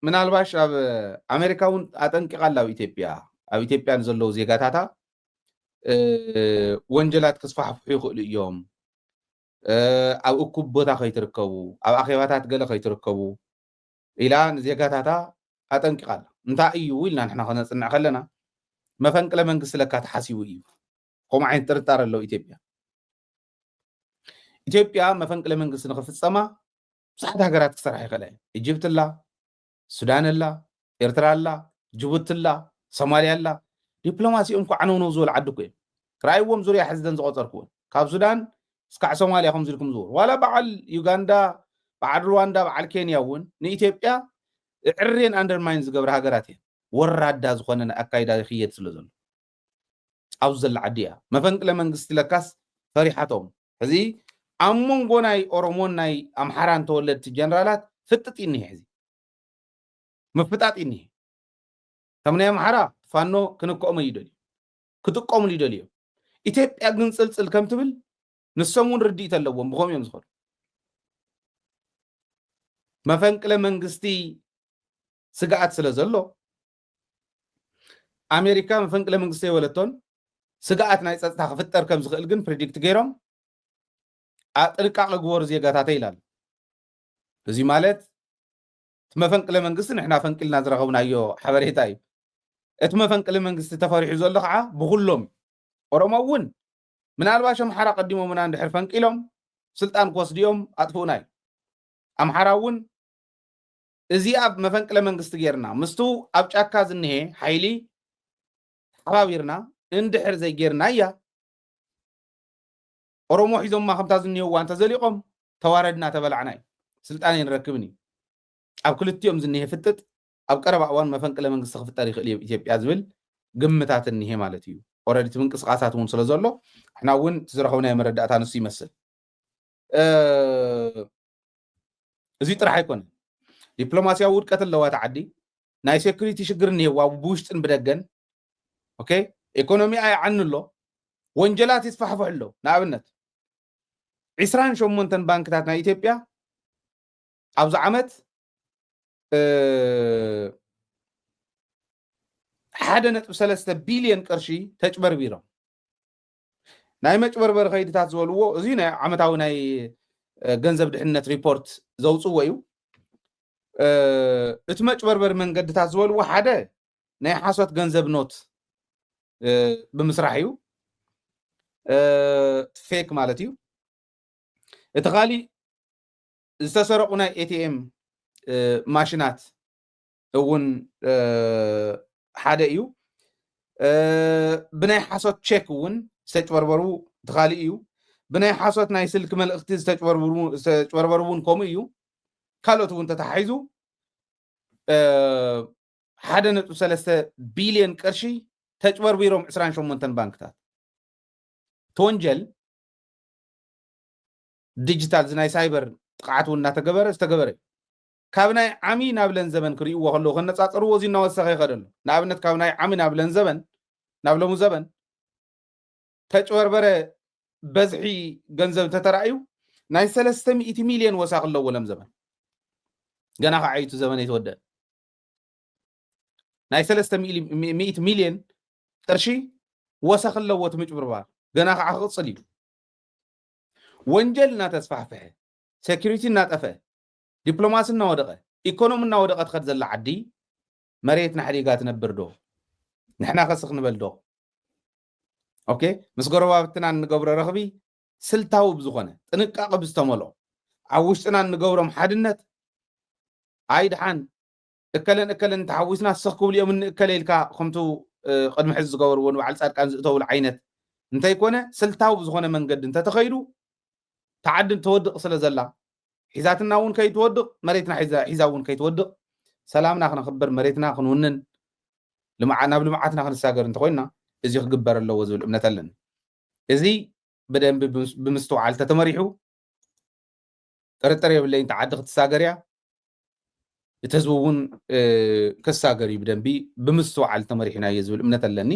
ምናልባሽ ኣብ ኣሜሪካ እውን ኣጠንቂቓ ኣላ ኣብ ኢትዮጵያ ንዘለዉ ዜጋታታ ወንጀላት ክስፋሕፍሑ ይኽእሉ እዮም ኣብ እኩብ ቦታ ከይትርከቡ ኣብ ኣኼባታት ገለ ከይትርከቡ ኢላ ንዜጋታታ ኣጠንቂቓ ኣላ እንታይ እዩ ኢልና ንሕና ክነፅንዕ ከለና መፈንቅለ መንግስቲ ለካ ተሓሲቡ እዩ ከምኡ ዓይነት ጥርጣረ ኣለዎ ኢትዮጵያ መፈንቅለ መንግስቲ ንክፍፀማ ብዙሓት ሃገራት ክሰርሓ ይኽእላ እየን ኢጅፕት ኣላ ሱዳን ኣላ ኤርትራ ኣላ ጅቡቲ ኣላ ሶማልያ ኣላ ዲፕሎማሲኦም ዓነውነው ዝበሉ ዓዲ እኮ እዮም ረኣይዎም ዙርያ ሕዝደን ዝቆፀርክዎን ካብ ሱዳን እስካዕ ሶማልያ ከምዚ ኢልኩም ዝውር ዋላ በዓል ዩጋንዳ በዓል ሩዋንዳ በዓል ኬንያ እውን ንኢትዮጵያ ዕሬን ኣንደርማይን ዝገብረ ሃገራት እየን ወራዳ ዝኾነ ኣካይዳ ይኽየድ ስለ ዘሎ ኣብዚ ዘላ ዓዲ እያ መፈንቅለ መንግስቲ ለካስ ፈሪሓቶም ሕዚ ኣብ መንጎ ናይ ኦሮሞን ናይ ኣምሓራን ተወለድቲ ጀነራላት ፍጥጥ እኒሄ ሕዚ ምፍጣጥ እኒሄ ከም ናይ ኣምሓራ ፋኖ ክንከኦም ይደልዩ ክጥቀሙሉ ይደልዩ ኢትዮጵያ ግን ፅልፅል ከም ትብል ንሶም እውን ርድኢት ኣለዎም ብኸም እዮም ዝኸዱ መፈንቅለ መንግስቲ ስጋኣት ስለ ዘሎ ኣሜሪካ መፈንቅለ መንግስቲ የወለቶን ስጋኣት ናይ ፀጥታ ክፍጠር ከም ዝኽእል ግን ፕሬዲክት ገይሮም ጥንቃቄ ግበሩ ዜጋታት ይላል እዚ ማለት መፈንቅለ መንግስቲ ንሕና ፈንቅልና ዝረኸብናዮ ሓበሬታ እዩ እቲ መፈንቅለ መንግስቲ ተፈሪሑ ዘሎ ከዓ ብኩሎም ኦሮሞ እውን ምናልባሽ ኣምሓራ ቀዲሞምና እንድሕር ፈንቂሎም ስልጣን ክወስድዮም ኣጥፍኡና እዩ ኣምሓራ እውን እዚ ኣብ መፈንቅለ መንግስቲ ጌርና ምስቱ ኣብ ጫካ ዝንሄ ሓይሊ ሓባቢርና እንድሕር ዘይጌርና እያ ኦሮሞ ሒዞምማ ከምታ ዝንሄዋ እንተዘሊቖም ተዋረድና ተበላዕና እዩ ስልጣን ይንረክብኒ ኣብ ክልቲኦም ዝንሄ ፍጥጥ ኣብ ቀረባ እዋን መፈንቅለ መንግስቲ ክፍጠር ይኽእል እዩ ኢትዮጵያ ዝብል ግምታት እንሄ ማለት እዩ ኦልሬዲ ምንቅስቃሳት እውን ስለ ዘሎ እሕና እውን ዝረኸብናዮ መረዳእታ ንሱ ይመስል እዚ ጥራሕ ኣይኮነን ዲፕሎማስያዊ ውድቀት ኣለዋ ዓዲ ናይ ሴኩሪቲ ሽግር እንሄዋ ብውሽጥን ብደገን ኦኬ ኢኮኖሚ ኣይዓኒ ኣሎ ወንጀላት ይስፋሕፍሑ ኣለዉ ንኣብነት 28 ባንክታት ናይ ኢትዮጵያ ኣብዚ ዓመት 1.3 ቢልዮን ቅርሺ ተጭበርቢሮም ናይ መጭበርበር ከይድታት ዝበልዎ እዚ ናይ ዓመታዊ ናይ ገንዘብ ድሕነት ሪፖርት ዘውፅዎ እዩ እቲ መጭበርበር መንገድታት ዝበልዎ ሓደ ናይ ሓሶት ገንዘብ ኖት ብምስራሕ እዩ ፌክ ማለት እዩ እቲ ካሊእ ዝተሰረቁ ናይ ኤቲኤም ማሽናት እውን ሓደ እዩ ብናይ ሓሶት ቼክ እውን ዝተጭበርበሩ ትኻሊእ እዩ ብናይ ሓሶት ናይ ስልክ መልእኽቲ ዝተጭበርበሩ እውን ከምኡ እዩ ካልኦት እውን ተታሒዙ 1.3 ቢልዮን ቅርሺ ተጭበርቢሮም 28 ባንክታት ተወንጀል ዲጂታል ዝናይ ሳይበር ጥቃዓት እውን እናተገበረ ዝተገበረ ካብ ናይ ዓሚ ናብ ለን ዘመን ክርእይዎ ከለዉ ከነፃፀርዎ እዚ እናወሰኸ ይኸድ ኣሎ ንኣብነት ካብ ናይ ዓሚ ናብ ለን ዘመን ናብ ሎሙ ዘመን ተጭበርበረ በዝሒ ገንዘብ ተተራእዩ ናይ 300 ሚልዮን ወሳኽ ኣለዎ ለም ዘመን ገና ከዓ ዓይቱ ዘመን የተወደአ ናይ 300 ሚልዮን ቅርሺ ወሳኽ ኣለዎ እቲ ምጭብርባር ገና ከዓ ክቕፅል እዩ ወንጀል እናተስፋሕፍሐ ሴኩሪቲ እናጠፍአ ዲፕሎማሲ እናወደቐ ኢኮኖሚ እናወደቐ ትኸድ ዘላ ዓዲ መሬት ናሕዲጋ ትነብር ዶ ንሕና ከስኽ ንበል ዶ ኦኬ ምስ ጎረባብትና እንገብሮ ረኽቢ ስልታዊ ብዝኾነ ጥንቃቐ ብዝተመልኦ ኣብ ውሽጥና እንገብሮም ሓድነት ኣይ ድሓን እከለን ተሓዊስና ስኽ ክብሉ እዮም እንእከለ ኢልካ ከምቱ ቅድሚ ሕዚ ዝገበርዎ ንበዓል ፃድቃን ዝእተውሉ ዓይነት እንተይኮነ ስልታዊ ብዝኾነ መንገዲ እንተተኸይዱ ተዓድን ተወድቕ ስለ ዘላ ሒዛትና እውን ከይትወድቕ መሬትና ሒዛ እውን ከይትወድቕ ሰላምና ክነኽብር መሬትና ክንውንን ናብ ልምዓትና ክንሳገር እንተኮይንና እዚ ክግበር ኣለዎ ዝብል እምነት ኣለኒ እዚ ብደንቢ ብምስትውዓል ተተመሪሑ ጥርጥር የብለይ ተዓዲ ክትሳገር እያ እቲ ህዝቢ እውን ክሳገር እዩ ብደንቢ ብምስትውዓል ተመሪሕና እየ ዝብል እምነት ኣለኒ